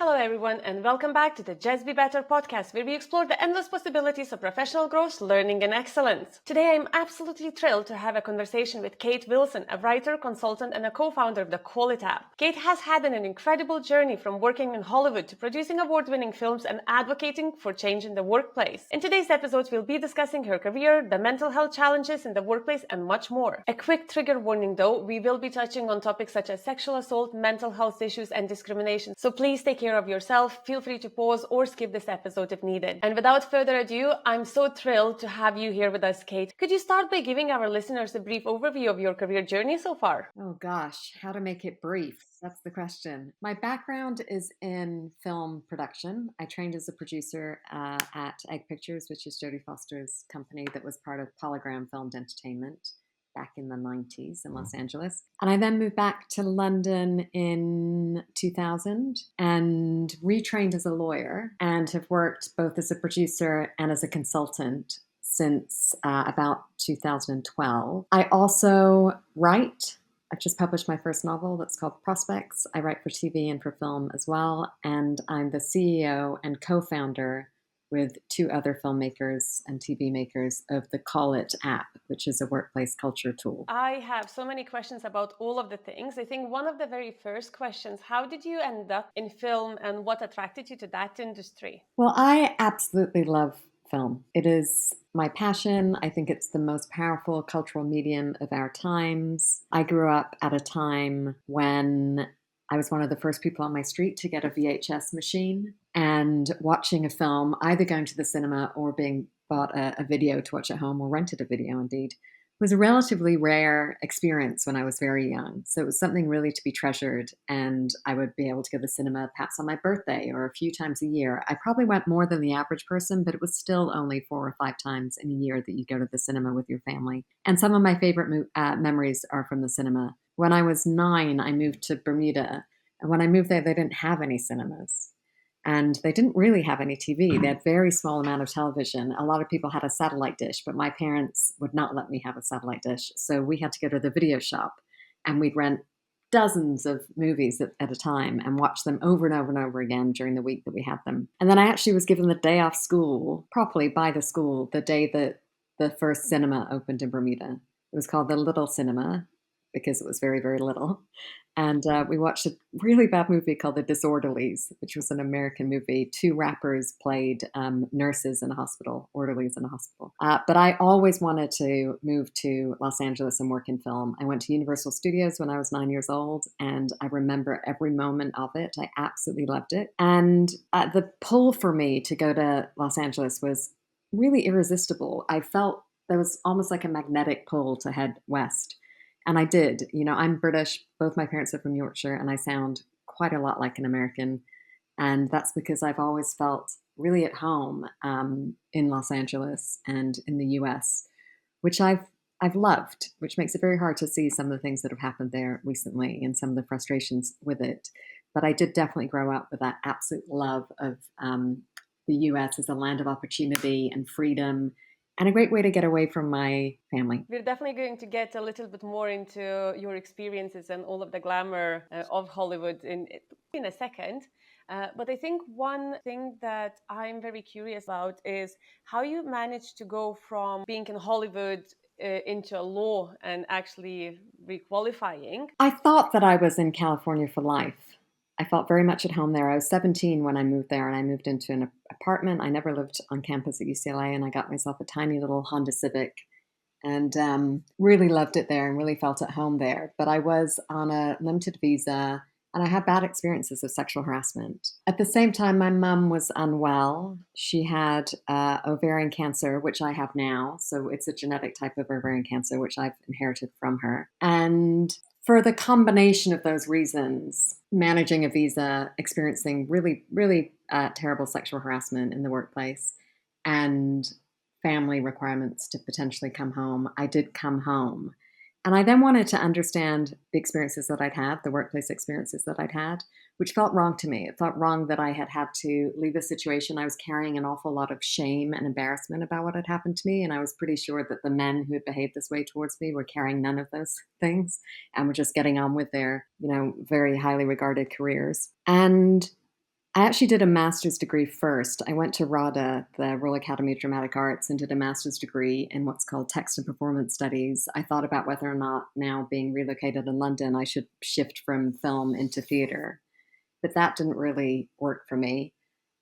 Hello, everyone, and welcome back to the Just Be Better podcast, where we explore the endless possibilities of professional growth, learning, and excellence. Today, I'm absolutely thrilled to have a conversation with Kate Wilson, a writer, consultant, and a co-founder of the Quality app. Kate has had an incredible journey from working in Hollywood to producing award-winning films and advocating for change in the workplace. In today's episode, we'll be discussing her career, the mental health challenges in the workplace, and much more. A quick trigger warning, though, we will be touching on topics such as sexual assault, mental health issues, and discrimination. So please take care of yourself. Feel free to pause or skip this episode if needed. And without further ado, I'm so thrilled to have you here with us, Kate. Could you start by giving our listeners a brief overview of your career journey so far? Oh gosh, how to make it brief? That's the question. My background is in film production. I trained as a producer at Egg Pictures, which is Jodie Foster's company that was part of Polygram Filmed Entertainment back in the 90s in Los Angeles. And I then moved back to London in 2000 and retrained as a lawyer and have worked both as a producer and as a consultant since about 2012. I also write. I've just published my first novel that's called Prospects. I write for TV and for film as well. And I'm the CEO and co-founder with two other filmmakers and TV makers of the Call It app, which is a workplace culture tool. I have so many questions about all of the things. I think one of the very first questions, how did you end up in film and what attracted you to that industry? Well, I absolutely love film. It is my passion. I think it's the most powerful cultural medium of our times. I grew up at a time when I was one of the first people on my street to get a VHS machine, and watching a film, either going to the cinema or being bought a video to watch at home, or rented a video indeed, was a relatively rare experience when I was very young. So it was something really to be treasured, and I would be able to go to the cinema perhaps on my birthday or a few times a year. I probably went more than the average person, but it was still only 4 or 5 times in a year that you go to the cinema with your family. And some of my favorite memories are from the cinema. When I was 9, I moved to Bermuda, and when I moved there, they didn't have any cinemas. And they didn't really have any TV. They had very small amount of television. A lot of people had a satellite dish, but my parents would not let me have a satellite dish. So we had to go to the video shop, and we'd rent dozens of movies at a time and watch them over and over and over again during the week that we had them. And then I actually was given the day off school, properly by the school, the day that the first cinema opened in Bermuda. It was called the Little Cinema because it was very, very little. And we watched a really bad movie called The Disorderlies, which was an American movie. 2 rappers played nurses in a hospital, orderlies in a hospital. But I always wanted to move to Los Angeles and work in film. I went to Universal Studios when I was 9 years old, and I remember every moment of it. I absolutely loved it. And the pull for me to go to Los Angeles was really irresistible. I felt there was almost like a magnetic pull to head west. And I did. You know, I'm British. Both my parents are from Yorkshire, and I sound quite a lot like an American. And that's because I've always felt really at home in Los Angeles and in the US, which I've loved, which makes it very hard to see some of the things that have happened there recently and some of the frustrations with it. But I did definitely grow up with that absolute love of the US as a land of opportunity and freedom, and a great way to get away from my family. We're definitely going to get a little bit more into your experiences and all of the glamour of Hollywood in a second. But I think one thing that I'm very curious about is how you managed to go from being in Hollywood into law and actually requalifying. I thought that I was in California for life. I felt very much at home there. I was 17 when I moved there, and I moved into an apartment. I never lived on campus at UCLA, and I got myself a tiny little Honda Civic, and really loved it there and really felt at home there. But I was on a limited visa, and I had bad experiences of sexual harassment. At the same time, my mom was unwell. She had ovarian cancer, which I have now. So it's a genetic type of ovarian cancer, which I've inherited from her. And for the combination of those reasons, managing a visa, experiencing really, really terrible sexual harassment in the workplace, and family requirements to potentially come home, I did come home. And I then wanted to understand the experiences that I'd had, the workplace experiences that I'd had, which felt wrong to me. It felt wrong that I had had to leave a situation. I was carrying an awful lot of shame and embarrassment about what had happened to me. And I was pretty sure that the men who had behaved this way towards me were carrying none of those things and were just getting on with their, very highly regarded careers. And I actually did a master's degree first. I went to RADA, the Royal Academy of Dramatic Arts, and did a master's degree in what's called text and performance studies. I thought about whether or not, now being relocated in London, I should shift from film into theater, but that didn't really work for me.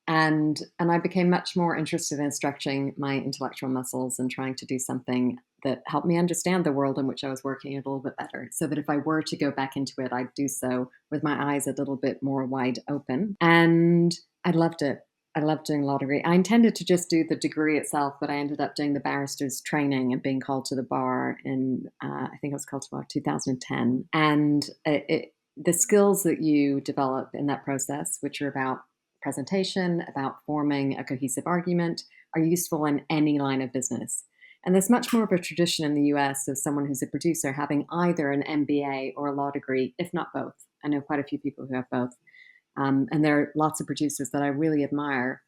And I became much more interested in stretching my intellectual muscles and trying to do something that helped me understand the world in which I was working a little bit better, so that if I were to go back into it, I'd do so with my eyes a little bit more wide open. And I loved it. I loved doing law degree. I intended to just do the degree itself, but I ended up doing the barrister's training and being called to the bar in, I think it was called to the bar 2010. And the skills that you develop in that process, which are about presentation, about forming a cohesive argument, are useful in any line of business. And there's much more of a tradition in the US of someone who's a producer having either an MBA or a law degree, if not both. I know quite a few people who have both. And there are lots of producers that I really admire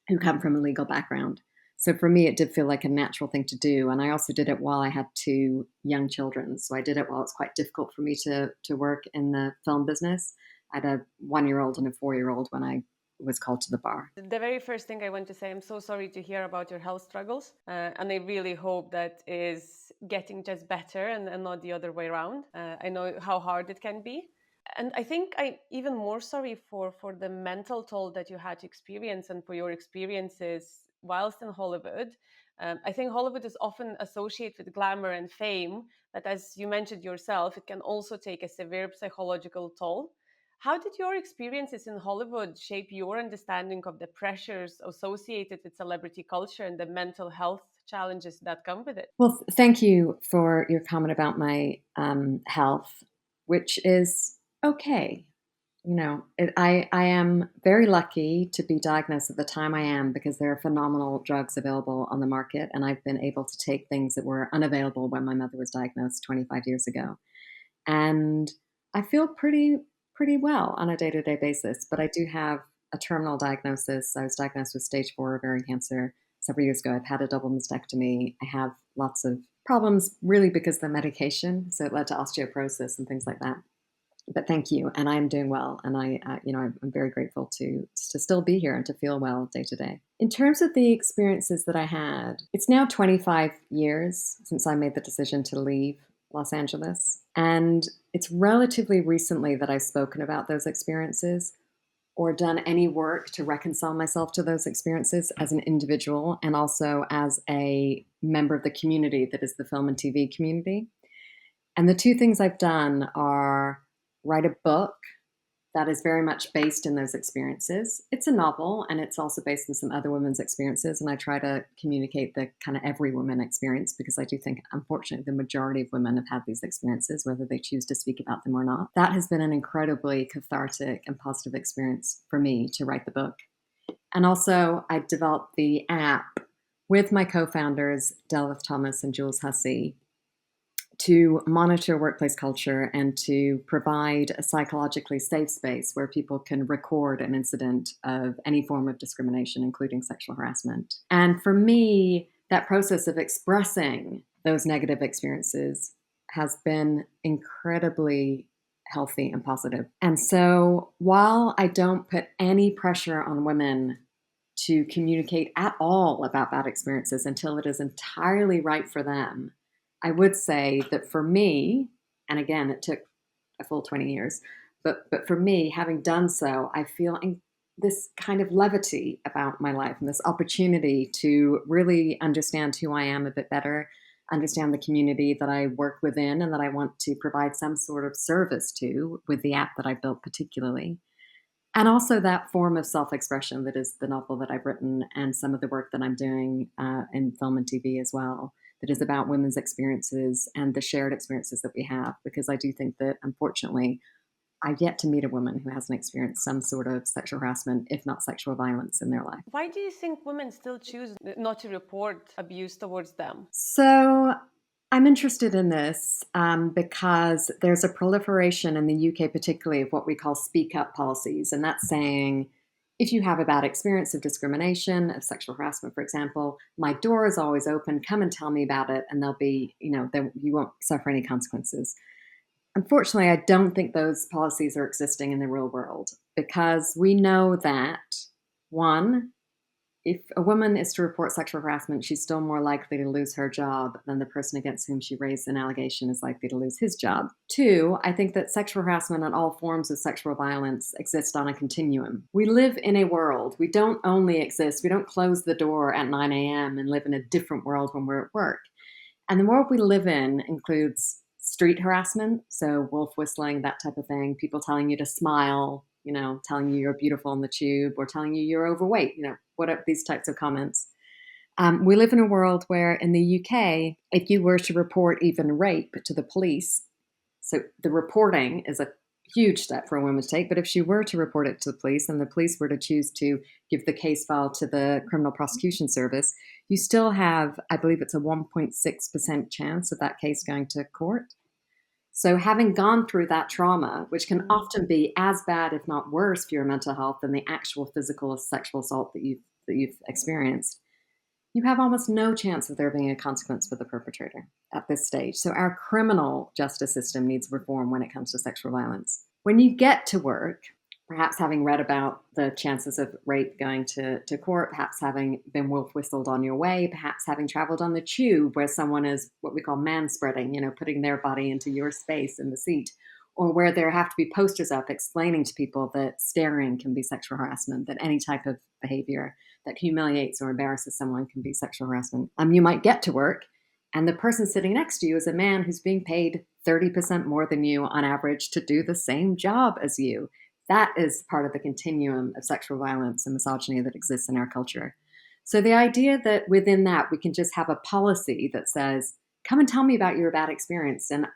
who come from a legal background. So for me, it did feel like a natural thing to do. And I also did it while I had two young children. So I did it while it's quite difficult for me to work in the film business. I had a 1-year-old and a 4-year-old when I was called to the bar. The very first thing I want to say, I'm so sorry to hear about your health struggles. And I really hope that is getting just better and not the other way around. I know how hard it can be. And I think I'm even more sorry for the mental toll that you had to experience and for your experiences whilst in Hollywood. I think Hollywood is often associated with glamour and fame, but as you mentioned yourself, it can also take a severe psychological toll. How did your experiences in Hollywood shape your understanding of the pressures associated with celebrity culture and the mental health challenges that come with it? Well, thank you for your comment about my health, which is okay. I am very lucky to be diagnosed at the time I am because there are phenomenal drugs available on the market, and I've been able to take things that were unavailable when my mother was diagnosed 25 years ago. And I feel pretty well on a day-to-day basis, but I do have a terminal diagnosis. I was diagnosed with stage 4 ovarian cancer several years ago. I've had a double mastectomy. I have lots of problems really because of the medication, so it led to osteoporosis and things like that. But thank you, and I am doing well, and I'm very grateful to still be here and to feel well day to day. In terms of the experiences that I had, it's now 25 years since I made the decision to leave Los Angeles, and it's relatively recently that I've spoken about those experiences or done any work to reconcile myself to those experiences as an individual and also as a member of the community that is the film and TV community. And the two things I've done are write a book that is very much based in those experiences. It's a novel, and it's also based in some other women's experiences, and I try to communicate the kind of every woman experience because I do think, unfortunately, the majority of women have had these experiences, whether they choose to speak about them or not. That has been an incredibly cathartic and positive experience for me to write the book. And also, I developed the app with my co-founders, Delvith Thomas and Jules Hussey, to monitor workplace culture and to provide a psychologically safe space where people can record an incident of any form of discrimination, including sexual harassment. And for me, that process of expressing those negative experiences has been incredibly healthy and positive. And so while I don't put any pressure on women to communicate at all about bad experiences until it is entirely right for them, I would say that for me, and again, it took a full 20 years, but for me, having done so, I feel this kind of levity about my life and this opportunity to really understand who I am a bit better, understand the community that I work within and that I want to provide some sort of service to with the app that I built particularly. And also that form of self-expression that is the novel that I've written and some of the work that I'm doing in film and TV as well, that is about women's experiences and the shared experiences that we have. Because I do think that, unfortunately, I've yet to meet a woman who hasn't experienced some sort of sexual harassment, if not sexual violence, in their life. Why do you think women still choose not to report abuse towards them? So I'm interested in this because there's a proliferation in the UK, particularly, of what we call speak up policies. And that's saying, if you have a bad experience of discrimination, of sexual harassment, for example, my door is always open. Come and tell me about it, and there'll be, you won't suffer any consequences. Unfortunately, I don't think those policies are existing in the real world. because we know that, one, if a woman is to report sexual harassment, she's still more likely to lose her job than the person against whom she raised an allegation is likely to lose his job. Two, I think that sexual harassment and all forms of sexual violence exist on a continuum. We live in a world. We don't only exist, we don't close the door at 9 a.m. and live in a different world when we're at work. And the world we live in includes street harassment, so wolf whistling, that type of thing, people telling you to smile, telling you you're beautiful on the tube, or telling you you're overweight, whatever, these types of comments. We live in a world where in the UK, if you were to report even rape to the police, so the reporting is a huge step for a woman to take, but if she were to report it to the police and the police were to choose to give the case file to the criminal prosecution service, you still have, I believe it's a 1.6% chance of that case going to court. So having gone through that trauma, which can often be as bad, if not worse, for your mental health than the actual physical sexual assault that you've experienced, you have almost no chance of there being a consequence for the perpetrator at this stage. So our criminal justice system needs reform when it comes to sexual violence. When you get to work, perhaps having read about the chances of rape going to court, perhaps having been wolf whistled on your way, perhaps having traveled on the tube where someone is what we call manspreading, putting their body into your space in the seat, or where there have to be posters up explaining to people that staring can be sexual harassment, that any type of behavior that humiliates or embarrasses someone can be sexual harassment. You might get to work and the person sitting next to you is a man who's being paid 30% more than you on average to do the same job as you. That is part of the continuum of sexual violence and misogyny that exists in our culture. So the idea that within that we can just have a policy that says, come and tell me about your bad experience and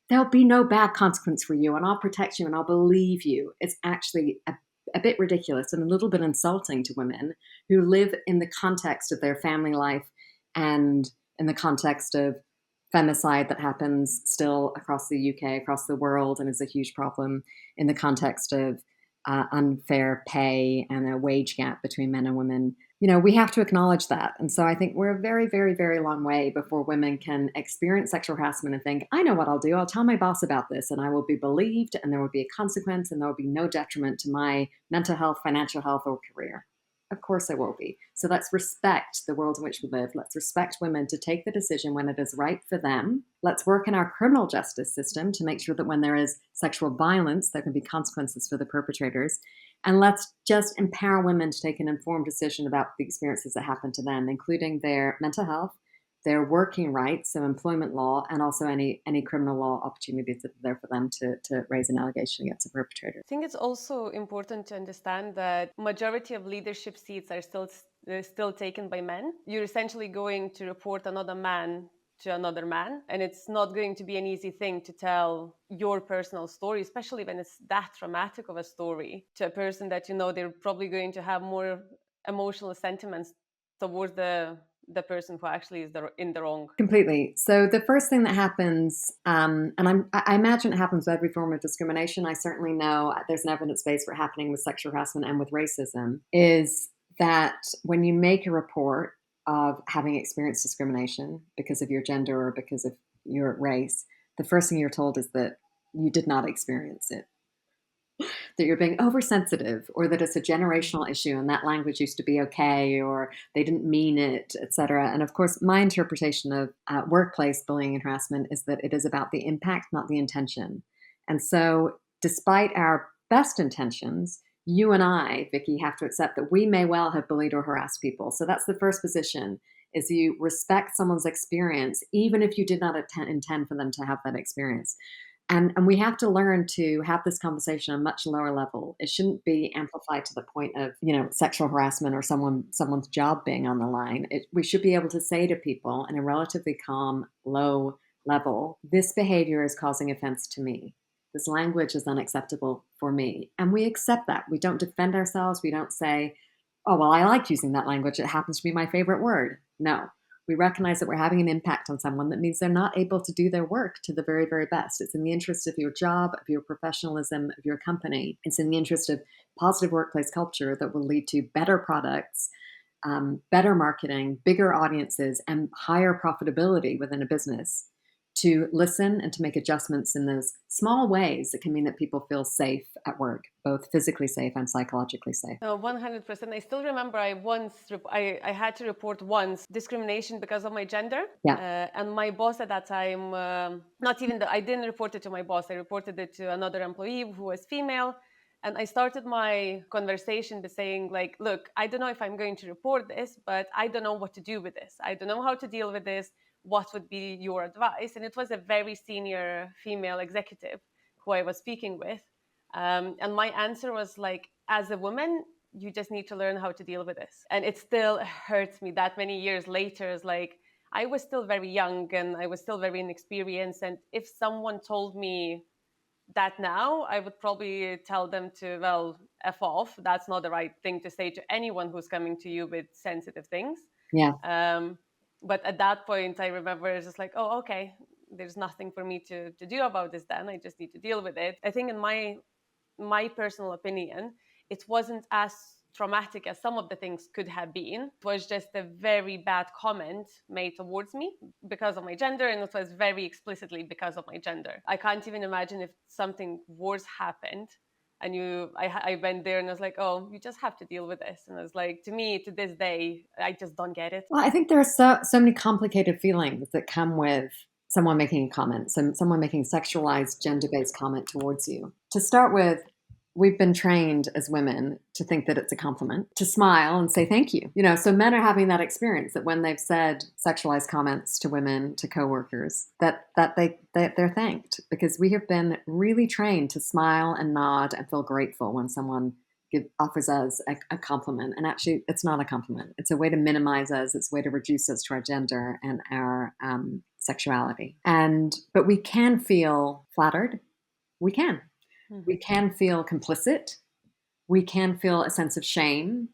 there'll be no bad consequence for you and I'll protect you and I'll believe you, it's actually a bit ridiculous and a little bit insulting to women who live in the context of their family life and in the context of femicide that happens still across the UK, across the world, and is a huge problem in the context of unfair pay and a wage gap between men and women. We have to acknowledge that. And so I think we're a very, very, very long way before women can experience sexual harassment and think, I know what I'll do. I'll tell my boss about this and I will be believed and there will be a consequence and there will be no detriment to my mental health, financial health, or career. Of course there will be. So let's respect the world in which we live. Let's respect women to take the decision when it is right for them. Let's work in our criminal justice system to make sure that when there is sexual violence, there can be consequences for the perpetrators. And let's just empower women to take an informed decision about the experiences that happen to them, including their mental health, their working rights, so employment law, and also any criminal law opportunities that are there for them to raise an allegation against a perpetrator. I think it's also important to understand that majority of leadership seats are still taken by men. You're essentially going to report another man to another man, and it's not going to be an easy thing to tell your personal story, especially when it's that traumatic of a story, to a person that they're probably going to have more emotional sentiments towards the person who actually is in the wrong. Completely. So the first thing that happens, and I imagine it happens with every form of discrimination, I certainly know there's an evidence base for it happening with sexual harassment and with racism, is that when you make a report of having experienced discrimination because of your gender or because of your race, the first thing you're told is that you did not experience it, that you're being oversensitive, or that it's a generational issue and that language used to be okay, or they didn't mean it, etc. And of course, my interpretation of workplace bullying and harassment is that it is about the impact, not the intention. And so despite our best intentions, you and I, Vicky, have to accept that we may well have bullied or harassed people. So that's the first position, is you respect someone's experience, even if you did not intend for them to have that experience. And we have to learn to have this conversation on a much lower level. It shouldn't be amplified to the point of, sexual harassment or someone's job being on the line. We should be able to say to people in a relatively calm, low level, this behavior is causing offense to me. This language is unacceptable for me. And we accept that. We don't defend ourselves. We don't say, oh, well, I like using that language. It happens to be my favorite word. No. We recognize that we're having an impact on someone that means they're not able to do their work to the very, very best. It's in the interest of your job, of your professionalism, of your company. It's in the interest of positive workplace culture that will lead to better products, better marketing, bigger audiences, and higher profitability within a business to listen and to make adjustments in those small ways that can mean that people feel safe at work, both physically safe and psychologically safe. 100%. I still remember I had to report once discrimination because of my gender. Yeah. And my boss at that time, I didn't report it to my boss. I reported it to another employee who was female. And I started my conversation by saying, like, look, I don't know if I'm going to report this, but I don't know what to do with this. I don't know how to deal with this. What would be your advice? And it was a very senior female executive who I was speaking with. And my answer was like, as a woman, you just need to learn how to deal with this. And it still hurts me that many years later. It's like, I was still very young and I was still very inexperienced. And if someone told me that now, I would probably tell them to, well, F off. That's not the right thing to say to anyone who's coming to you with sensitive things. Yeah. But at that point, I remember it's just like, oh, okay, there's nothing for me to do about this then. I just need to deal with it. I think in my personal opinion, it wasn't as traumatic as some of the things could have been. It was just a very bad comment made towards me because of my gender, and it was very explicitly because of my gender. I can't even imagine if something worse happened and I went there and I was like, oh, you just have to deal with this. And I was like, to me, to this day, I just don't get it. Well, I think there are so many complicated feelings that come with someone making a comment, someone making a sexualized, gender-based comment towards you. To start with, we've been trained as women to think that it's a compliment, to smile and say thank you. So men are having that experience that when they've said sexualized comments to women, to coworkers, that they're thanked, because we have been really trained to smile and nod and feel grateful when someone offers us a compliment. And actually, it's not a compliment. It's a way to minimize us. It's a way to reduce us to our gender and our sexuality. But we can feel flattered. We can. We can feel complicit. We can feel a sense of shame.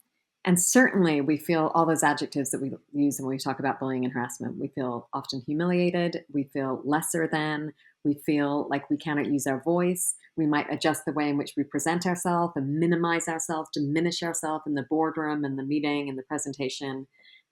And certainly we feel all those adjectives that we use when we talk about bullying and harassment. We feel often humiliated. We feel lesser than. We feel like we cannot use our voice. We might adjust the way in which we present ourselves and minimize ourselves, diminish ourselves in the boardroom and the meeting and the presentation.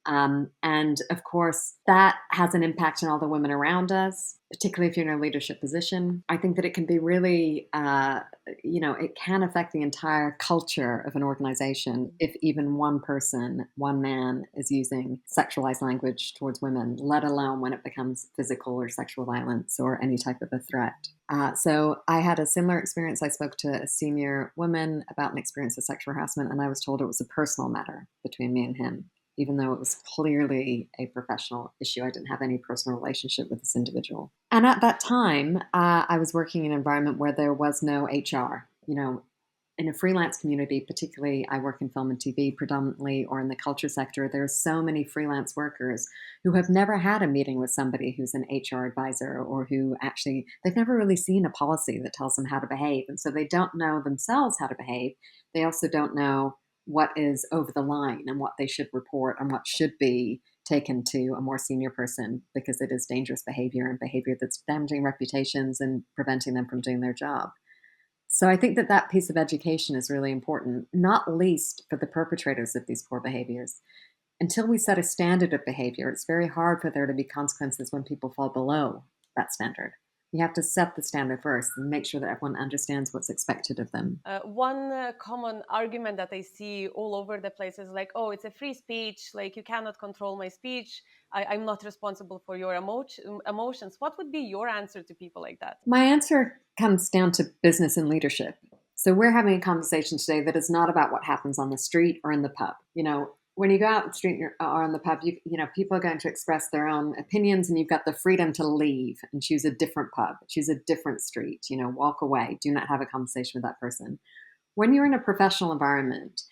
And of course, that has an impact on all the women around us, particularly if you're in a leadership position. I think that it can be really, it can affect the entire culture of an organization if even one person, one man, is using sexualized language towards women, let alone when it becomes physical or sexual violence or any type of a threat. So I had a similar experience. I spoke to a senior woman about an experience of sexual harassment, and I was told it was a personal matter between me and him, even though it was clearly a professional issue. I didn't have any personal relationship with this individual. And at that time, I was working in an environment where there was no HR. In a freelance community, particularly I work in film and TV predominantly, or in the culture sector, there are so many freelance workers who have never had a meeting with somebody who's an HR advisor, or who actually, they've never really seen a policy that tells them how to behave. And so they don't know themselves how to behave. They also don't know what is over the line and what they should report and what should be taken to a more senior person, because it is dangerous behavior and behavior that's damaging reputations and preventing them from doing their job. So I think that piece of education is really important, not least for the perpetrators of these poor behaviors. Until we set a standard of behavior, it's very hard for there to be consequences when people fall below that standard. You have to set the standard first and make sure that everyone understands what's expected of them. One common argument that I see all over the place is like, oh, it's a free speech. Like, you cannot control my speech. I'm not responsible for your emotions. What would be your answer to people like that? My answer comes down to business and leadership. So we're having a conversation today that is not about what happens on the street or in the pub. When you go out on the street or on the pub, people are going to express their own opinions, and you've got the freedom to leave and choose a different pub, choose a different street, walk away, do not have a conversation with that person. When you're in a professional environment,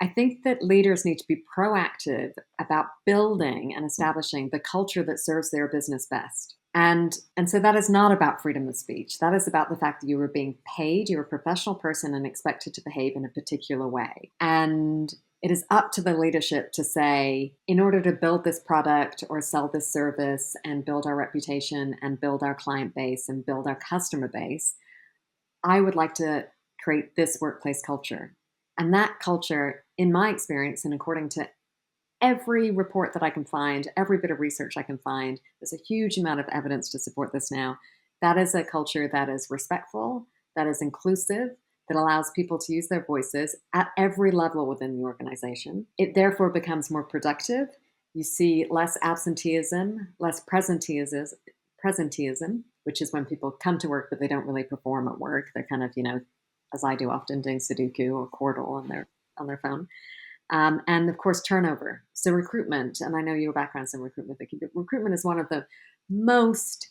I think that leaders need to be proactive about building and establishing the culture that serves their business best. And so that is not about freedom of speech. That is about the fact that you are being paid, you're a professional person and expected to behave in a particular way. And it is up to the leadership to say, in order to build this product or sell this service and build our reputation and build our client base and build our customer base, I would like to create this workplace culture. And that culture, in my experience and according to every report that I can find, every bit of research I can find, there's a huge amount of evidence to support this now. That is a culture that is respectful, that is inclusive, that allows people to use their voices at every level within the organization. It therefore becomes more productive. You see less absenteeism, less presenteeism, which is when people come to work but they don't really perform at work. They're kind of, as I do often, doing Sudoku or Quordle on their phone. And of course, turnover. So recruitment, and I know your background's in recruitment, Vicky, but recruitment is one of the most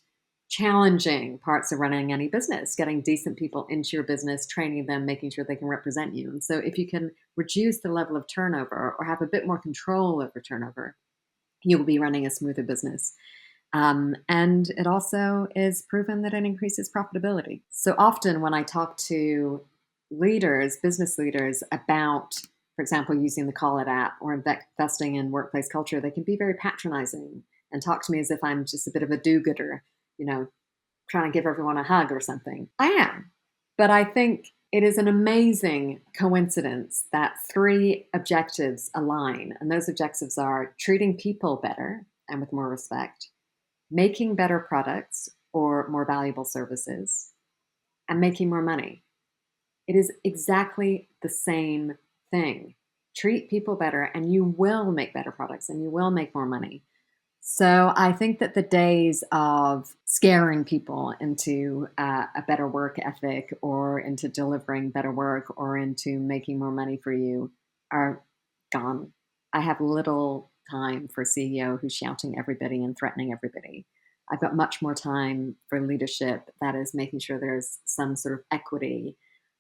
challenging parts of running any business, getting decent people into your business, training them, making sure they can represent you. And so if you can reduce the level of turnover or have a bit more control over turnover, you will be running a smoother business. And it also is proven that it increases profitability. So often when I talk to leaders, business leaders, about, for example, using the Call It app or investing in workplace culture, they can be very patronizing and talk to me as if I'm just a bit of a do-gooder, trying to give everyone a hug or something. I am. But I think it is an amazing coincidence that 3 objectives align. And those objectives are treating people better and with more respect, making better products or more valuable services, and making more money. It is exactly the same thing. Treat people better and you will make better products and you will make more money. So I think that the days of scaring people into a better work ethic or into delivering better work or into making more money for you are gone. I have little time for a CEO who's shouting everybody and threatening everybody. I've got much more time for leadership that is making sure there's some sort of equity,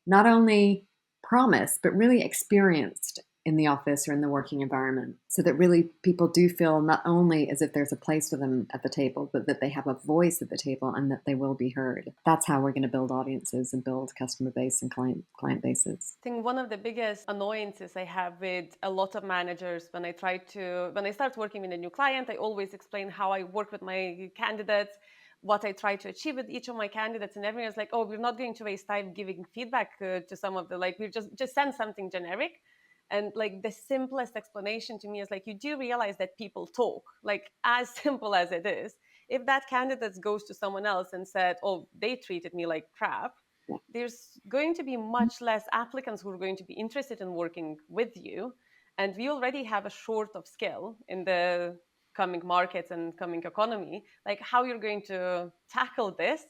not only promised, but really experienced in the office or in the working environment, so that really people do feel not only as if there's a place for them at the table, but that they have a voice at the table and that they will be heard. That's how we're going to build audiences and build customer base and client bases. I think one of the biggest annoyances I have with a lot of managers when I start working with a new client, I always explain how I work with my candidates, what I try to achieve with each of my candidates, and everyone's like, "Oh, we're not going to waste time giving feedback to some of the we just send something generic." And the simplest explanation to me is you do realize that people talk, as simple as it is. If that candidate goes to someone else and said, "Oh, they treated me like crap," there's going to be much less applicants who are going to be interested in working with you. And we already have a short of skill in the coming markets and coming economy, how you're going to tackle this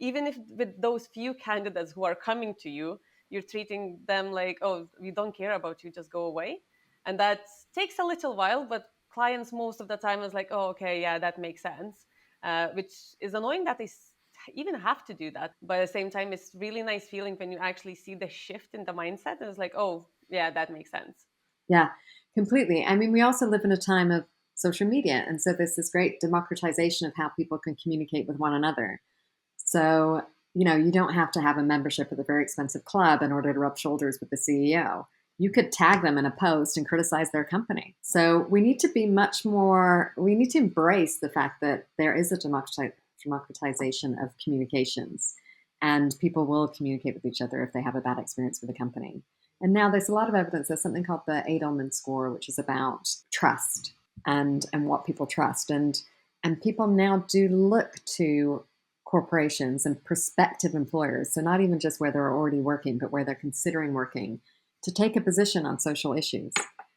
even if with those few candidates who are coming to you, you're treating them like, "Oh, we don't care about you, just go away." And that takes a little while, but clients most of the time is like, "Oh, okay, yeah, that makes sense," which is annoying that they even have to do that. But at the same time, it's really nice feeling when you actually see the shift in the mindset, and it's like, "Oh, yeah, that makes sense." Yeah, completely. I mean, we also live in a time of social media, and so there's this great democratization of how people can communicate with one another. So, you don't have to have a membership at a very expensive club in order to rub shoulders with the CEO. You could tag them in a post and criticize their company. So we need to embrace the fact that there is a democratization of communications, and people will communicate with each other if they have a bad experience with a company. And now there's a lot of evidence. There's something called the Edelman score, which is about trust and what people trust. And people now do look to corporations and prospective employers, so not even just where they're already working, but where they're considering working, to take a position on social issues.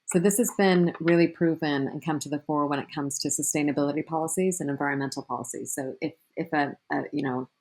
So this has been really proven and come to the fore when it comes to sustainability policies and environmental policies. So if a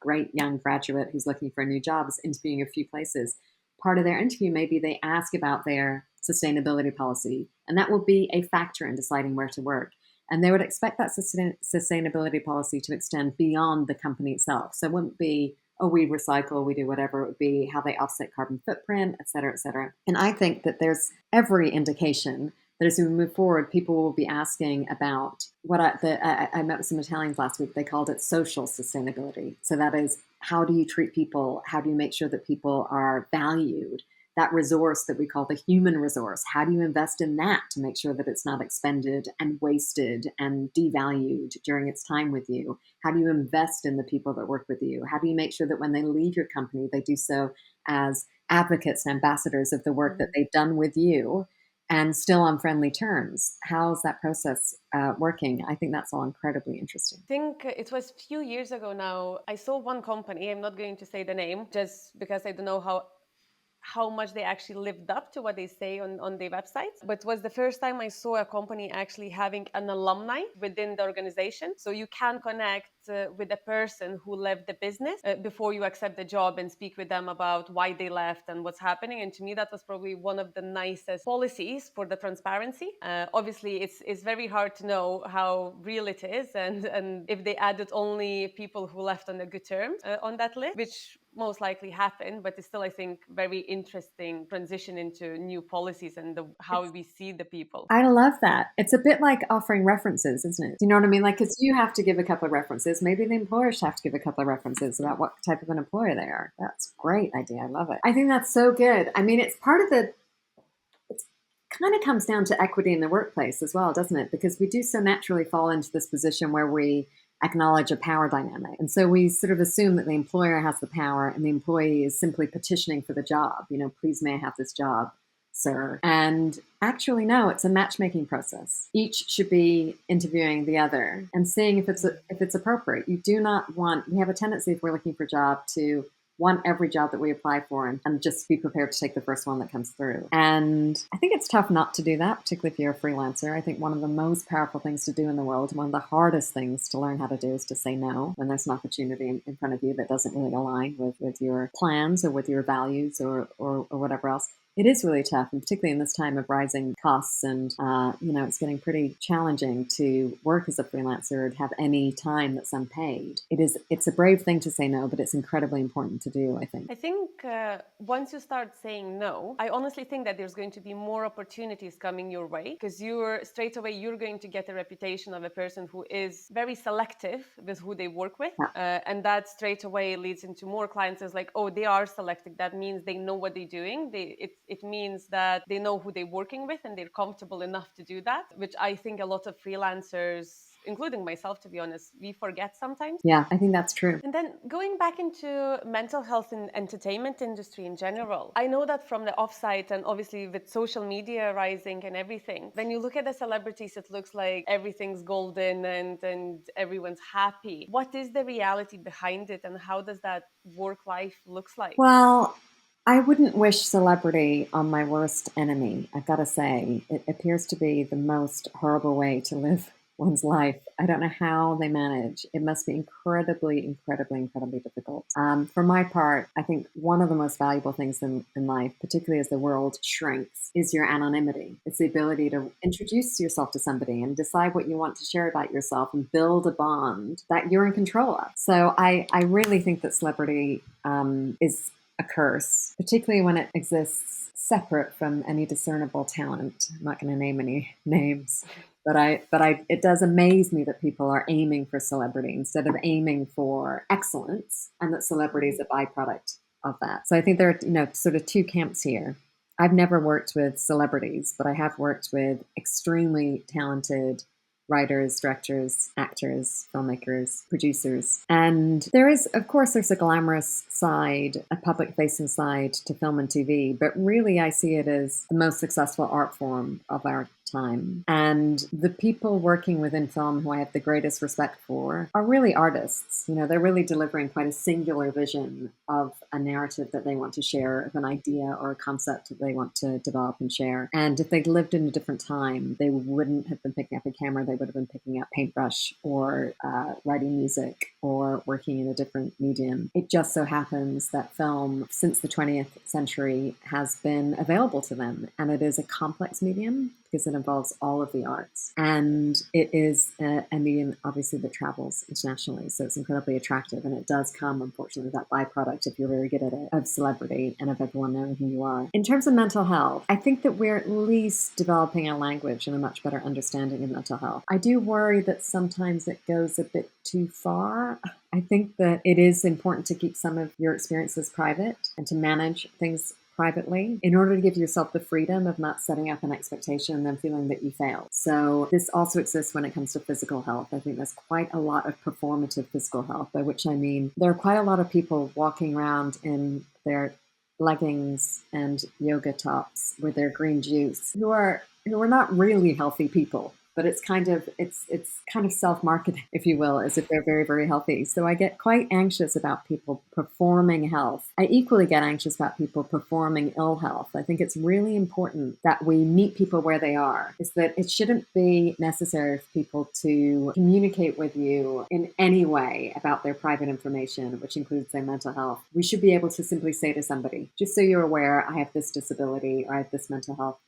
great young graduate who's looking for a new job is interviewing a few places, part of their interview maybe they ask about their sustainability policy, and that will be a factor in deciding where to work. And they would expect that sustainability policy to extend beyond the company itself. So it wouldn't be, "Oh, we recycle, we do whatever." It would be how they offset carbon footprint, et cetera, et cetera. And I think that there's every indication that as we move forward, people will be asking about what I met with some Italians last week. They called it social sustainability. So that is, how do you treat people? How do you make sure that people are valued? That resource that we call the human resource, how do you invest in that to make sure that it's not expended and wasted and devalued during its time with you? How do you invest in the people that work with you? How do you make sure that when they leave your company, they do so as advocates and ambassadors of the work that they've done with you, and still on friendly terms. How's that process working? I think that's all incredibly interesting. I think it was a few years ago now. I saw one company, I'm not going to say the name just because I don't know how much they actually lived up to what they say on their websites. But it was the first time I saw a company actually having an alumni within the organization. So you can connect with a person who left the business before you accept the job and speak with them about why they left and what's happening. And to me, that was probably one of the nicest policies for the transparency. Obviously, it's very hard to know how real it is and if they added only people who left on a good terms on that list, which most likely happened, but it's still, I think, very interesting transition into new policies and how we see the people. I love that. It's a bit like offering references, isn't it? Do you know what I mean? Like, because you have to give a couple of references. Maybe the employers have to give a couple of references about what type of an employer they are. That's a great idea. I love it. I think that's so good. I mean, it's part of it kind of comes down to equity in the workplace as well, doesn't it? Because we do so naturally fall into this position where we acknowledge a power dynamic. And so we sort of assume that the employer has the power and the employee is simply petitioning for the job. Please may I have this job, sir? And actually, no, it's a matchmaking process. Each should be interviewing the other and seeing if it's appropriate. We have a tendency, if we're looking for a job, to want every job that we apply for and just be prepared to take the first one that comes through. And I think it's tough not to do that, particularly if you're a freelancer. I think one of the most powerful things to do in the world, one of the hardest things to learn how to do, is to say no when there's an opportunity in front of you that doesn't really align with your plans or with your values or whatever else. It is really tough, and particularly in this time of rising costs and, it's getting pretty challenging to work as a freelancer or to have any time that's unpaid. It's a brave thing to say no, but it's incredibly important to do, I think. I think once you start saying no, I honestly think that there's going to be more opportunities coming your way because you're going to get a reputation of a person who is very selective with who they work with. Yeah. And that straight away leads into more clients as like, oh, they are selective. That means they know what they're doing. It means that they know who they're working with and they're comfortable enough to do that, which I think a lot of freelancers, including myself, to be honest, we forget sometimes. Yeah, I think that's true. And then going back into mental health and entertainment industry in general, I know that from the offsite and obviously with social media rising and everything, when you look at the celebrities, it looks like everything's golden and everyone's happy. What is the reality behind it and how does that work life looks like? Well, I wouldn't wish celebrity on my worst enemy. I've got to say, it appears to be the most horrible way to live one's life. I don't know how they manage. It must be incredibly, incredibly, incredibly difficult. For my part, I think one of the most valuable things in life, particularly as the world shrinks, is your anonymity. It's the ability to introduce yourself to somebody and decide what you want to share about yourself and build a bond that you're in control of. So I really think that celebrity is a curse, particularly when it exists separate from any discernible talent. I'm not going to name any names, but it does amaze me that people are aiming for celebrity instead of aiming for excellence, and that celebrity is a byproduct of that. So I think there are, sort of two camps here. I've never worked with celebrities, but I have worked with extremely talented writers, directors, actors, filmmakers, producers. And there's a glamorous side, a public-facing side to film and TV, but really I see it as the most successful art form of our time. And the people working within film who I have the greatest respect for are really artists. They're really delivering quite a singular vision of a narrative that they want to share, of an idea or a concept that they want to develop and share. And if they'd lived in a different time, they wouldn't have been picking up a camera. They would have been picking up paintbrush or writing music or working in a different medium. It just so happens that film, since the 20th century, has been available to them. And it is a complex medium because it involves all of the arts. And it is a medium, obviously, that travels internationally. So it's incredibly attractive. And it does come, unfortunately, with that byproduct, if you're very good at it, of celebrity and of everyone knowing who you are. In terms of mental health, I think that we're at least developing a language and a much better understanding of mental health. I do worry that sometimes it goes a bit too far. I think that it is important to keep some of your experiences private and to manage things privately in order to give yourself the freedom of not setting up an expectation and then feeling that you failed. So this also exists when it comes to physical health. I think there's quite a lot of performative physical health, by which I mean there are quite a lot of people walking around in their leggings and yoga tops with their green juice who are not really healthy people, but it's kind of self-marketing, if you will, as if they're very, very healthy. So I get quite anxious about people performing health. I equally get anxious about people performing ill health. I think it's really important that we meet people where they are. Is that it shouldn't be necessary for people to communicate with you in any way about their private information, which includes their mental health. We should be able to simply say to somebody, just so you're aware, I have this disability, or I have this mental health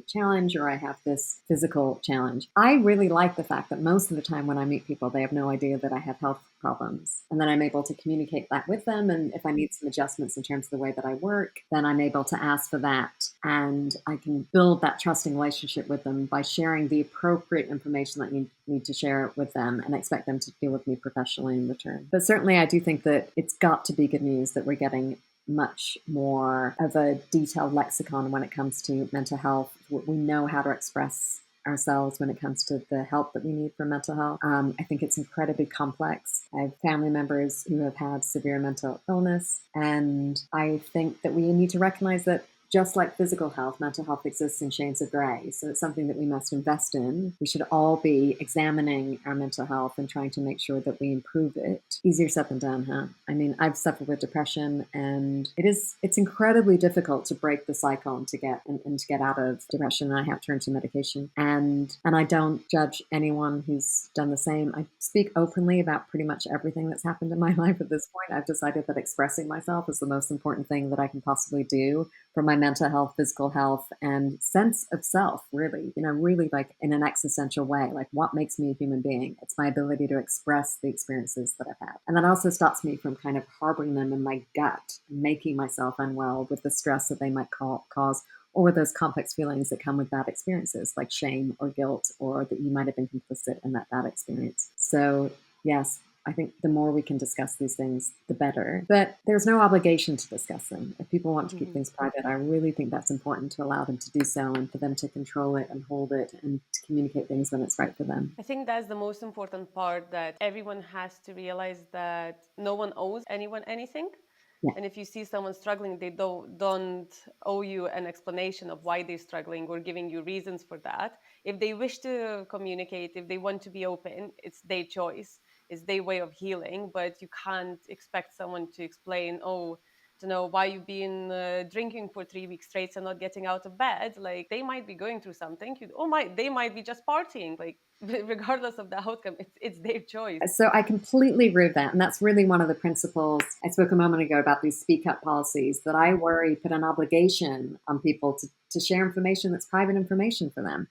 challenge, or I have this physical challenge. I really like the fact that most of the time when I meet people, they have no idea that I have health problems. And then I'm able to communicate that with them. And if I need some adjustments in terms of the way that I work, then I'm able to ask for that. And I can build that trusting relationship with them by sharing the appropriate information that you need to share with them, and expect them to deal with me professionally in return. But certainly I do think that it's got to be good news that we're getting much more of a detailed lexicon when it comes to mental health. We know how to express ourselves when it comes to the help that we need for mental health. I think it's incredibly complex. I have family members who have had severe mental illness, and I think that we need to recognize that just like physical health, mental health exists in shades of gray. So it's something that we must invest in. We should all be examining our mental health and trying to make sure that we improve it. Easier said than done, huh? I mean, I've suffered with depression, and it's incredibly difficult to break the cycle and to get out of depression. I have turned to medication, and I don't judge anyone who's done the same. I speak openly about pretty much everything that's happened in my life at this point. I've decided that expressing myself is the most important thing that I can possibly do for my mental health, physical health, and sense of self, really, really like in an existential way, like what makes me a human being. It's my ability to express the experiences that I've had. And that also stops me from kind of harboring them in my gut, making myself unwell with the stress that they might cause, or those complex feelings that come with bad experiences, like shame or guilt, or that you might have been complicit in that bad experience. So yes, I think the more we can discuss these things, the better. But there's no obligation to discuss them. If people want to keep things private, I really think that's important to allow them to do so, and for them to control it and hold it and to communicate things when it's right for them. I think that's the most important part, that everyone has to realize that no one owes anyone anything. Yeah. And if you see someone struggling, they don't owe you an explanation of why they're struggling or giving you reasons for that. If they wish to communicate, if they want to be open, it's their choice. It's their way of healing. But you can't expect someone to explain, why you've been drinking for 3 weeks straight and not getting out of bed. Like, they might be going through something. They might be just partying. Like, regardless of the outcome, it's their choice. So I completely agree with that. And that's really one of the principles I spoke a moment ago about these speak up policies, that I worry put an obligation on people to share information that's private information for them.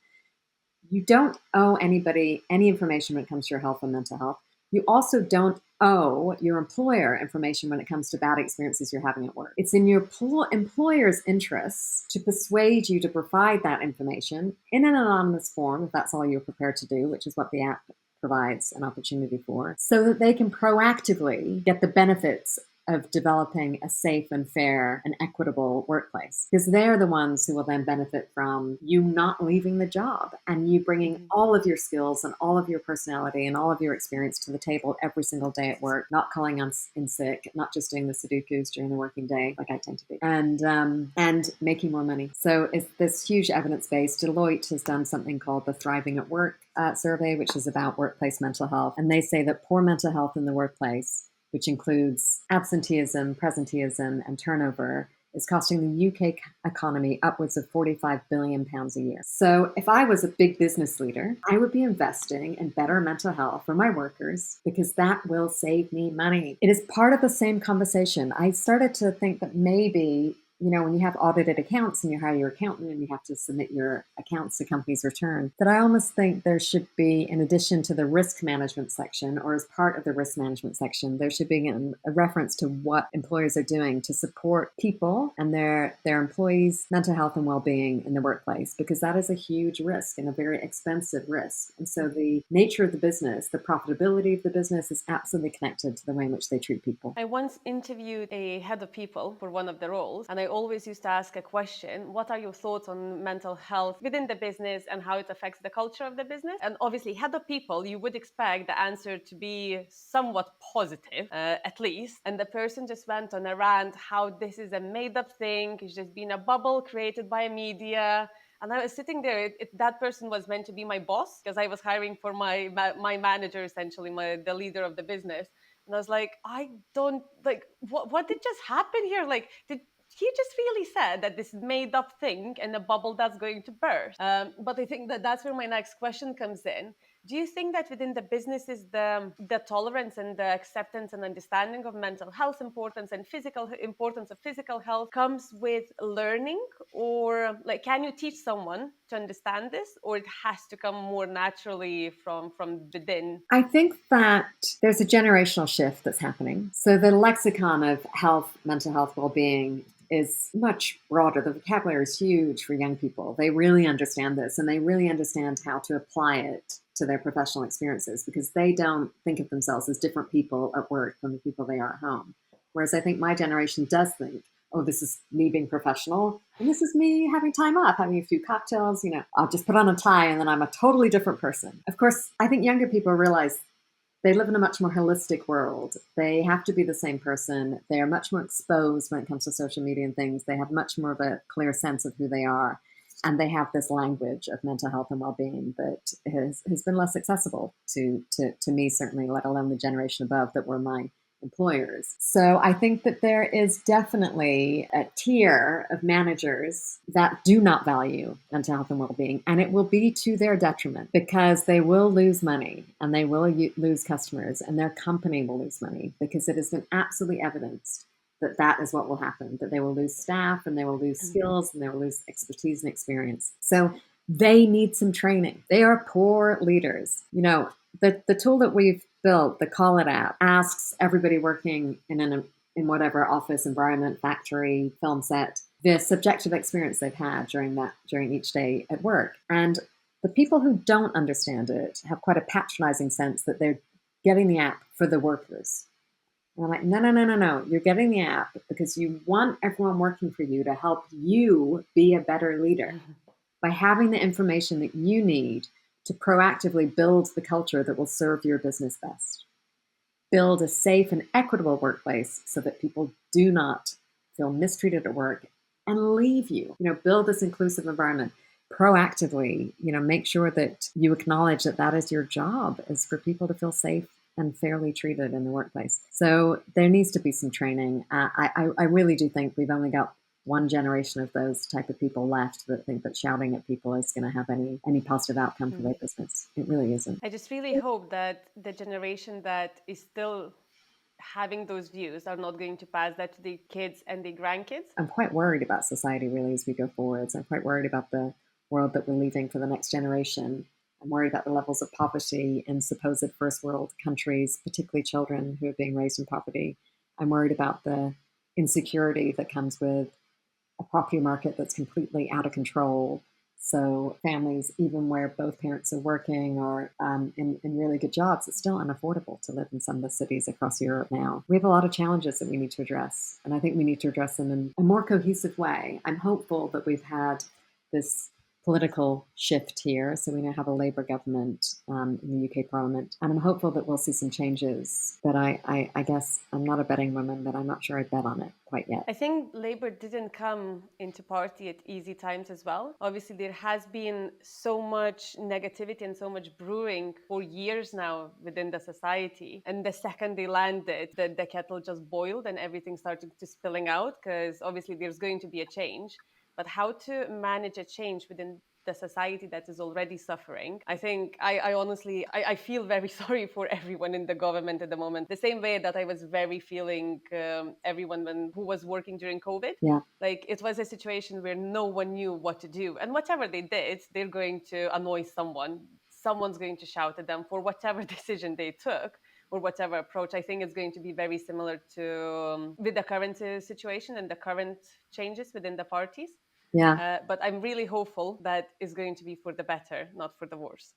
You don't owe anybody any information when it comes to your health and mental health. You also don't owe your employer information when it comes to bad experiences you're having at work. It's in your employer's interests to persuade you to provide that information in an anonymous form, if that's all you're prepared to do, which is what the app provides an opportunity for, so that they can proactively get the benefits of developing a safe and fair and equitable workplace, because they're the ones who will then benefit from you not leaving the job and you bringing all of your skills and all of your personality and all of your experience to the table every single day at work, not calling in sick, not just doing the Sudokus during the working day like I tend to be, and making more money. So it's this huge evidence base. Deloitte has done something called the Thriving at Work survey, which is about workplace mental health, and they say that poor mental health in the workplace, which includes absenteeism, presenteeism, and turnover, is costing the UK economy upwards of £45 billion a year. So if I was a big business leader, I would be investing in better mental health for my workers, because that will save me money. It is part of the same conversation. I started to think that maybe, when you have audited accounts and you hire your accountant and you have to submit your accounts to companies' return, that I almost think there should be, in addition to the risk management section, or as part of the risk management section, there should be a reference to what employers are doing to support people and their employees' mental health and well-being in the workplace, because that is a huge risk and a very expensive risk. And so the nature of the business, the profitability of the business, is absolutely connected to the way in which they treat people. I once interviewed a head of people for one of the roles, and I always used to ask a question: what are your thoughts on mental health within the business and how it affects the culture of the business? And obviously, head of people, you would expect the answer to be somewhat positive, at least. And the person just went on a rant how this is a made up thing, it's just been a bubble created by media. And I was sitting there. That person was meant to be my boss because I was hiring for my manager, essentially, the leader of the business. And I was like, I don't like what did just happen here? Like, did he just really said that this made up thing and a bubble that's going to burst? But I think that that's where my next question comes in. Do you think that within the businesses, the tolerance and the acceptance and understanding of mental health importance and physical importance of physical health comes with learning, or like can you teach someone to understand this, or it has to come more naturally from within? I think that there's a generational shift that's happening. So the lexicon of health, mental health, well-being is much broader. The vocabulary is huge for young people. They really understand this, and they really understand how to apply it to their professional experiences, because they don't think of themselves as different people at work from the people they are at home. Whereas I think my generation does think, oh, this is me being professional, and this is me having time off, having a few cocktails, I'll just put on a tie and then I'm a totally different person. Of course, I think younger people realize they live in a much more holistic world. They have to be the same person. They are much more exposed when it comes to social media and things. They have much more of a clear sense of who they are. And they have this language of mental health and well-being that has been less accessible to me, certainly, let alone the generation above that were my employers. So I think that there is definitely a tier of managers that do not value mental health and well-being, and it will be to their detriment, because they will lose money and they will lose customers, and their company will lose money, because it has been absolutely evidenced that that is what will happen, that they will lose staff and they will lose skills and they will lose expertise and experience. So they need some training. They are poor leaders. The tool that we've built, the Call It app, asks everybody working in whatever office, environment, factory, film set, the subjective experience they've had during each day at work. And the people who don't understand it have quite a patronizing sense that they're getting the app for the workers. And I'm like, no. You're getting the app because you want everyone working for you to help you be a better leader by having the information that you need to proactively build the culture that will serve your business best. Build a safe and equitable workplace so that people do not feel mistreated at work and leave you. Build this inclusive environment proactively. Make sure that you acknowledge that that is your job, is for people to feel safe and fairly treated in the workplace. So there needs to be some training. I really do think we've only got one generation of those type of people left that think that shouting at people is going to have any positive outcome for their business. It really isn't. I just really hope that the generation that is still having those views are not going to pass that to the kids and the grandkids. I'm quite worried about society really as we go forwards. I'm quite worried about the world that we're leaving for the next generation. I'm worried about the levels of poverty in supposed first world countries, particularly children who are being raised in poverty. I'm worried about the insecurity that comes with a property market that's completely out of control. So families, even where both parents are working or in really good jobs, it's still unaffordable to live in some of the cities across Europe now. We have a lot of challenges that we need to address, and I think we need to address them in a more cohesive way. I'm hopeful that we've had this political shift here. So we now have a Labour government in the UK Parliament. And I'm hopeful that we'll see some changes. But I guess I'm not a betting woman, but I'm not sure I'd bet on it quite yet. I think Labour didn't come into party at easy times as well. Obviously, there has been so much negativity and so much brewing for years now within the society. And the second they landed, the kettle just boiled and everything started to spilling out, because obviously there's going to be a change. But how to manage a change within the society that is already suffering. I think I honestly feel very sorry for everyone in the government at the moment. The same way that I was very feeling everyone who was working during COVID. Yeah. Like it was a situation where no one knew what to do. And whatever they did, they're going to annoy someone. Someone's going to shout at them for whatever decision they took or whatever approach. I think it's going to be very similar to with the current situation and the current changes within the parties. Yeah. But I'm really hopeful that it's going to be for the better, not for the worse.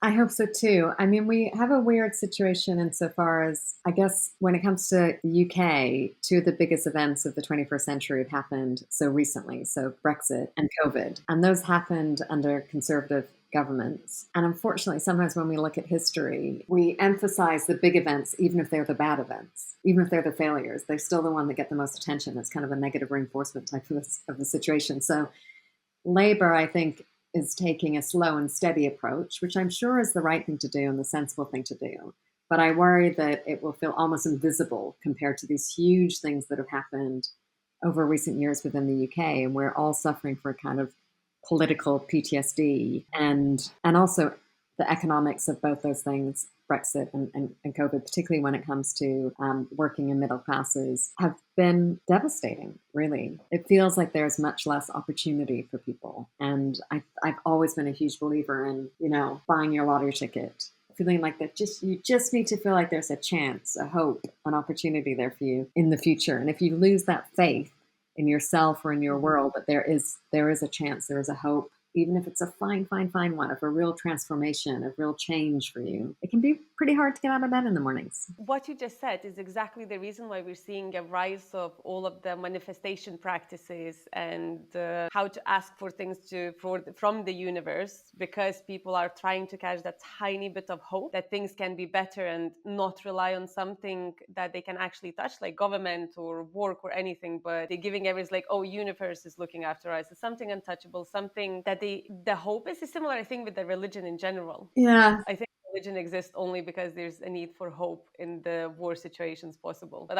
I hope so too. I mean, we have a weird situation insofar as, I guess, when it comes to the UK, two of the biggest events of the 21st century have happened so recently. So Brexit and COVID. And those happened under conservative governments. And unfortunately, sometimes when we look at history, we emphasize the big events, even if they're the bad events, even if they're the failures. They're still the one that get the most attention. It's kind of a negative reinforcement type of the situation. So Labour, I think, is taking a slow and steady approach, which I'm sure is the right thing to do and the sensible thing to do. But I worry that it will feel almost invisible compared to these huge things that have happened over recent years within the UK. And we're all suffering for a kind of political PTSD and also the economics of both those things, Brexit and COVID, particularly when it comes to working and middle classes, have been devastating, really. It feels like there's much less opportunity for people. And I've always been a huge believer in, buying your lottery ticket, feeling like that you just need to feel like there's a chance, a hope, an opportunity there for you in the future. And if you lose that faith in yourself or in your world, that there is a chance, there is a hope, even if it's a fine one, of a real transformation, of real change for you, it can be pretty hard to get out of bed in the mornings. What you just said is exactly the reason why we're seeing a rise of all of the manifestation practices and how to ask for things from the universe, because people are trying to catch that tiny bit of hope that things can be better and not rely on something that they can actually touch, like government or work or anything, but they're giving everything like, oh, universe is looking after us. It's something untouchable, something that the hope is a similar thing with the religion in general. Yeah. I think religion exists only because there's a need for hope in the worst situations possible. But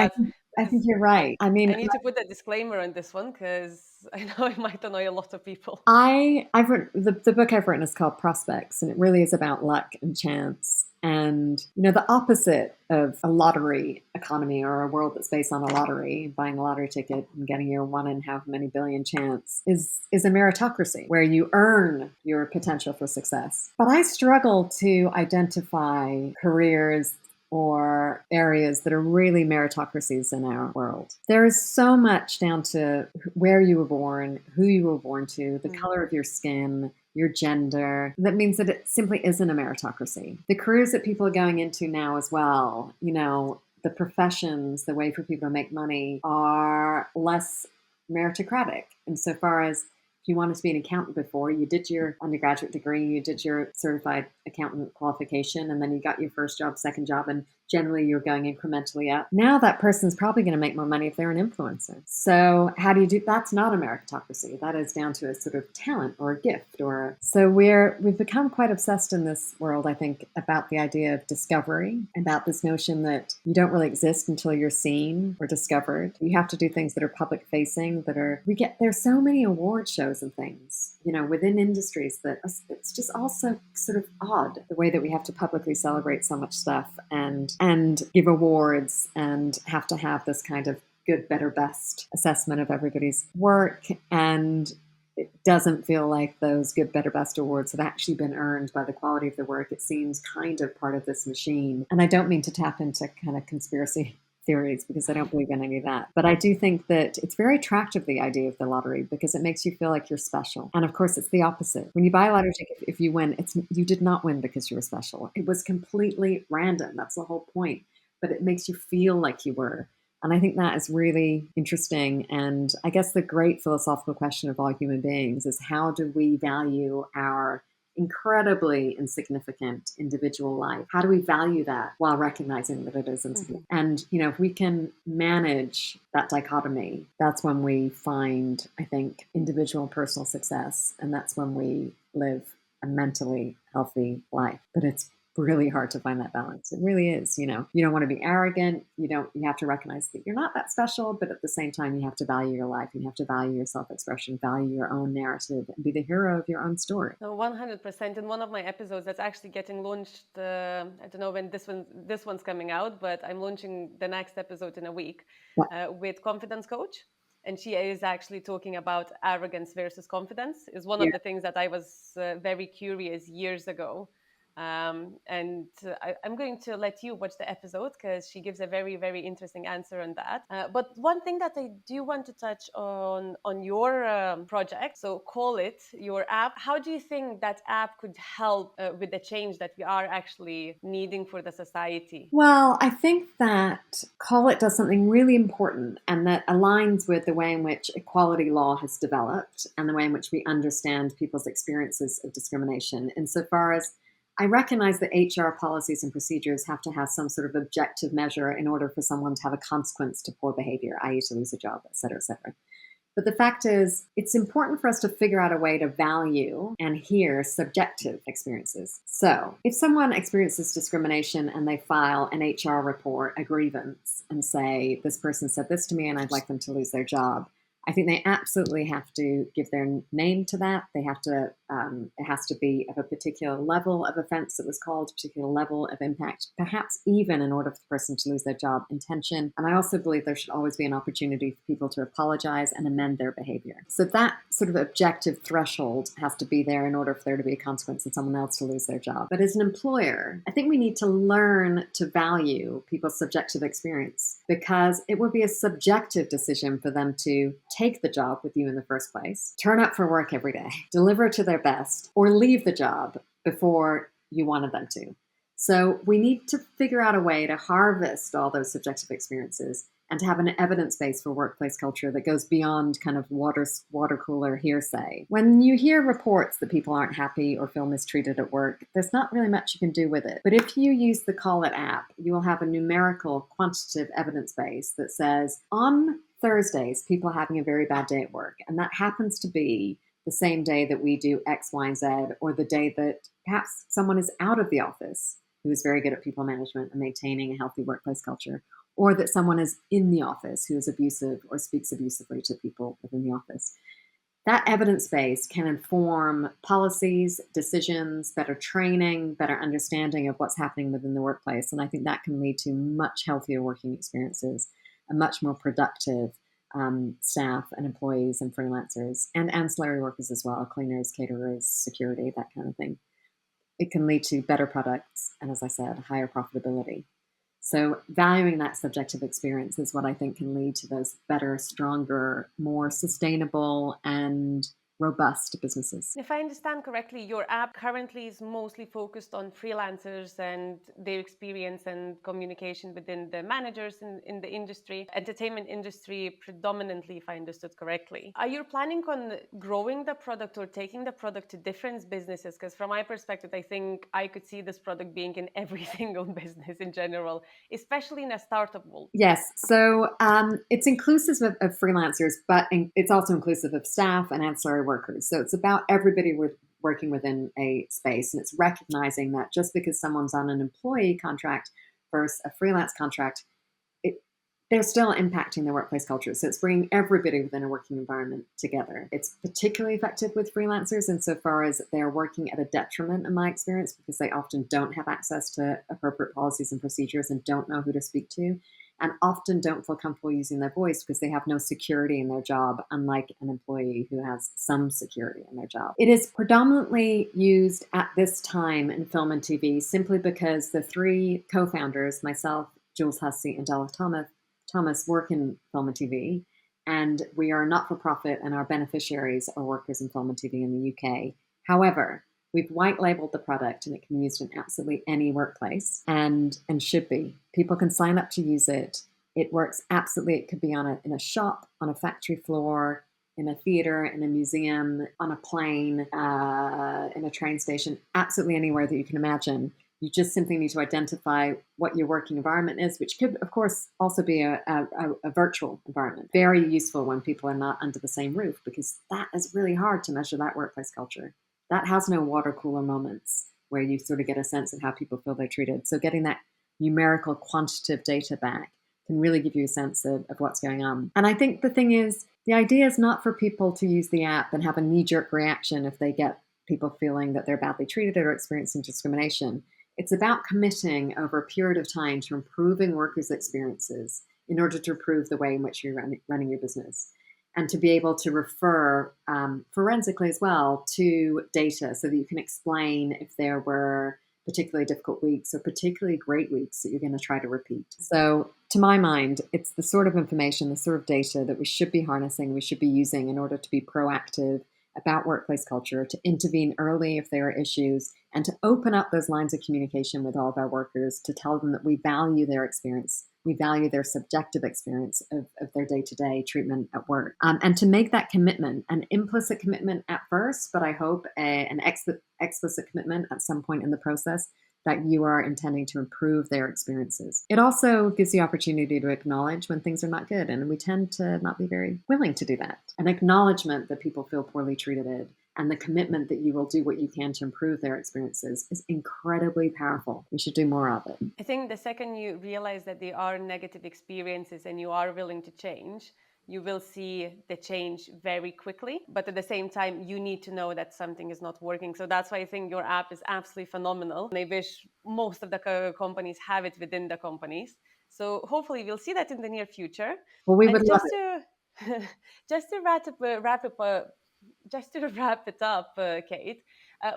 I think you're right. I mean, I need to put a disclaimer on this one because I know it might annoy a lot of people. I've written the book I've written is called Prospects, and it really is about luck and chance. And the opposite of a lottery economy or a world that's based on a lottery, buying a lottery ticket and getting your 1.5 many billion chance is a meritocracy where you earn your potential for success. But I struggle to identify careers or areas that are really meritocracies in our world. There is so much down to where you were born, who you were born to, the color of your skin, your gender. That means that it simply isn't a meritocracy. The careers that people are going into now as well, the professions, the way for people to make money are less meritocratic insofar as if you wanted to be an accountant before, you did your undergraduate degree, you did your certified accountant qualification, and then you got your first job, second job, and generally you're going incrementally up. Now that person's probably going to make more money if they're an influencer. So how do you do that's not a meritocracy. That is down to a sort of talent or a gift so we've become quite obsessed in this world, I think, about the idea of discovery, about this notion that you don't really exist until you're seen or discovered. You have to do things that are public facing, there's so many award shows and things, within industries that it's just also sort of odd the way that we have to publicly celebrate so much stuff and give awards and have to have this kind of good, better, best assessment of everybody's work. And it doesn't feel like those good, better, best awards have actually been earned by the quality of the work. It seems kind of part of this machine. And I don't mean to tap into kind of conspiracy theories because I don't believe in any of that. But I do think that it's very attractive, the idea of the lottery, because it makes you feel like you're special. And of course, it's the opposite. When you buy a lottery ticket, if you win, you did not win because you were special. It was completely random. That's the whole point. But it makes you feel like you were. And I think that is really interesting. And I guess the great philosophical question of all human beings is, how do we value our incredibly insignificant individual life? How do we value that while recognizing that it is insignificant? And, if we can manage that dichotomy, that's when we find, I think, individual and personal success. And that's when we live a mentally healthy life. But it's really hard to find that balance. It really is. You don't want to be arrogant. You have to recognize that you're not that special, but at the same time, you have to value your life. You have to value your self-expression, value your own narrative, and be the hero of your own story. No, 100%. In one of my episodes that's actually getting launched, I don't know when this one's coming out, but I'm launching the next episode in a week with Confidence Coach. And she is actually talking about arrogance versus confidence. Is one of the things that I was very curious years ago I'm going to let you watch the episode because she gives a very, very interesting answer on that. But one thing that I do want to touch on your project, so call it your app. How do you think that app could help with the change that we are actually needing for the society? Well, I think that Call It does something really important and that aligns with the way in which equality law has developed and the way in which we understand people's experiences of discrimination, insofar as I recognize that HR policies and procedures have to have some sort of objective measure in order for someone to have a consequence to poor behavior, i.e., to lose a job, et cetera, et cetera. But the fact is, it's important for us to figure out a way to value and hear subjective experiences. So, if someone experiences discrimination and they file an HR report, a grievance, and say, this person said this to me and I'd like them to lose their job, I think they absolutely have to give their name to that. They have to, it has to be of a particular level of offense that was called, a particular level of impact, perhaps even in order for the person to lose their job, intention. And I also believe there should always be an opportunity for people to apologize and amend their behavior. So that sort of objective threshold has to be there in order for there to be a consequence and someone else to lose their job. But as an employer, I think we need to learn to value people's subjective experience, because it would be a subjective decision for them to take the job with you in the first place, turn up for work every day, deliver to their best, or leave the job before you wanted them to. So we need to figure out a way to harvest all those subjective experiences and to have an evidence base for workplace culture that goes beyond kind of water cooler hearsay. When you hear reports that people aren't happy or feel mistreated at work, there's not really much you can do with it. But if you use the Call It app, you will have a numerical, quantitative evidence base that says, on Thursdays, people are having a very bad day at work, and that happens to be the same day that we do X, Y, and Z, or the day that perhaps someone is out of the office who is very good at people management and maintaining a healthy workplace culture, or that someone is in the office who is abusive or speaks abusively to people within the office. That evidence base can inform policies, decisions, better training, better understanding of what's happening within the workplace. And I think that can lead to much healthier working experiences, a much more productive staff and employees and freelancers and ancillary workers as well, cleaners, caterers, security, that kind of thing. It can lead to better products and, as I said, higher profitability. So valuing that subjective experience is what I think can lead to those better, stronger, more sustainable and robust businesses. If I understand correctly, your app currently is mostly focused on freelancers and their experience and communication within the managers in the industry, entertainment industry predominantly, if I understood correctly. Are you planning on growing the product or taking the product to different businesses? Because from my perspective, I think I could see this product being in every single business in general, especially in a startup world. Yes, so it's inclusive of freelancers, but it's also inclusive of staff and ancillary workers. So it's about everybody working within a space, and it's recognizing that just because someone's on an employee contract versus a freelance contract, they're still impacting their workplace culture. So it's bringing everybody within a working environment together. It's particularly effective with freelancers insofar as they're working at a detriment, in my experience, because they often don't have access to appropriate policies and procedures and don't know who to speak to, and often don't feel comfortable using their voice because they have no security in their job, unlike an employee who has some security in their job. It is predominantly used at this time in film and TV simply because the three co-founders, myself, Jules Hussey, and Della Thomas, work in film and TV, and we are not-for-profit, and our beneficiaries are workers in film and TV in the UK. However, we've white-labeled the product, and it can be used in absolutely any workplace, and should be. People can sign up to use it. It works absolutely. It could be in a shop, on a factory floor, in a theater, in a museum, on a plane, in a train station, absolutely anywhere that you can imagine. You just simply need to identify what your working environment is, which could, of course, also be a virtual environment. Very useful when people are not under the same roof, because that is really hard to measure that workplace culture. That has no water cooler moments where you sort of get a sense of how people feel they're treated. So getting that numerical quantitative data back can really give you a sense of what's going on. And I think the thing is, the idea is not for people to use the app and have a knee-jerk reaction if they get people feeling that they're badly treated or experiencing discrimination. It's about committing over a period of time to improving workers' experiences in order to improve the way in which you're running your business, and to be able to refer forensically as well to data so that you can explain if there were particularly difficult weeks or particularly great weeks that you're going to try to repeat. So to my mind, it's the sort of information, the sort of data that we should be harnessing, we should be using in order to be proactive about workplace culture, to intervene early if there are issues, and to open up those lines of communication with all of our workers to tell them that we value their experience. We value their subjective experience of their day-to-day treatment at work. And to make that commitment, an implicit commitment at first, but I hope an explicit commitment at some point in the process, that you are intending to improve their experiences. It also gives the opportunity to acknowledge when things are not good, and we tend to not be very willing to do that. An acknowledgement that people feel poorly treated and the commitment that you will do what you can to improve their experiences is incredibly powerful. We should do more of it. I think the second you realize that they are negative experiences and you are willing to change, you will see the change very quickly. But at the same time, you need to know that something is not working. So that's why I think your app is absolutely phenomenal. And I wish most of the companies have it within the companies. So hopefully we'll see that in the near future. Well, we And would love it. just to wrap it up, Kate,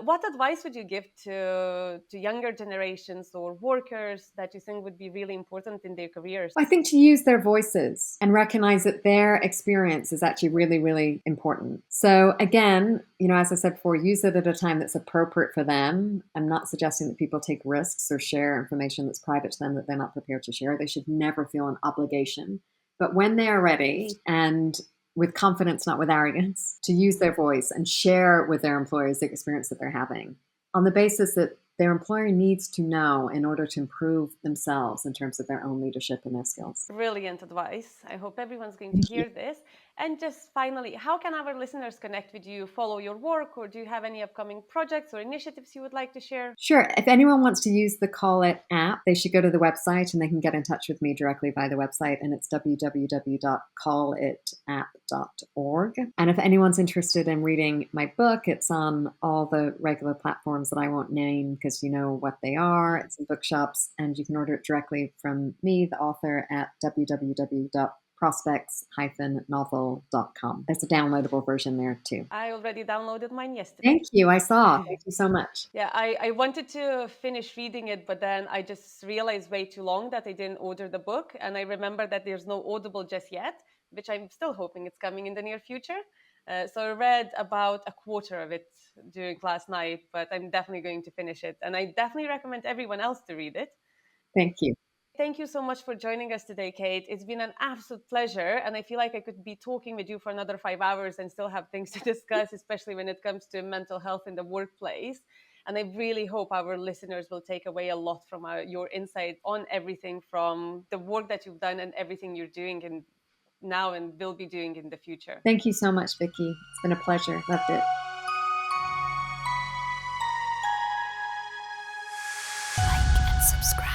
what advice would you give to younger generations or workers that you think would be really important in their careers? I think to use their voices and recognize that their experience is actually really, really important. So again, as I said before, use it at a time that's appropriate for them. I'm not suggesting that people take risks or share information that's private to them that they're not prepared to share. They should never feel an obligation. But when they are ready, and with confidence, not with arrogance, to use their voice and share with their employers the experience that they're having on the basis that their employer needs to know in order to improve themselves in terms of their own leadership and their skills. Brilliant advice. I hope everyone's going to hear this. And just finally, how can our listeners connect with you, follow your work, or do you have any upcoming projects or initiatives you would like to share? Sure. If anyone wants to use the Call It app, they should go to the website and they can get in touch with me directly via the website. And it's www.callitapp.org. And if anyone's interested in reading my book, it's on all the regular platforms that I won't name because you know what they are. It's in bookshops, and you can order it directly from me, the author, at www.prospects-novel.com. There's a downloadable version there too. I already downloaded mine yesterday. Thank you. I saw. Thank you so much. Yeah, I wanted to finish reading it, but then I just realized way too long that I didn't order the book. And I remember that there's no Audible just yet, which I'm still hoping it's coming in the near future. So I read about a quarter of it during last night, but I'm definitely going to finish it. And I definitely recommend everyone else to read it. Thank you. Thank you so much for joining us today, Kate. It's been an absolute pleasure. And I feel like I could be talking with you for another 5 hours and still have things to discuss, especially when it comes to mental health in the workplace. And I really hope our listeners will take away a lot from your insight on everything from the work that you've done and everything you're doing now and will be doing in the future. Thank you so much, Vicky. It's been a pleasure. Loved it. Like and subscribe.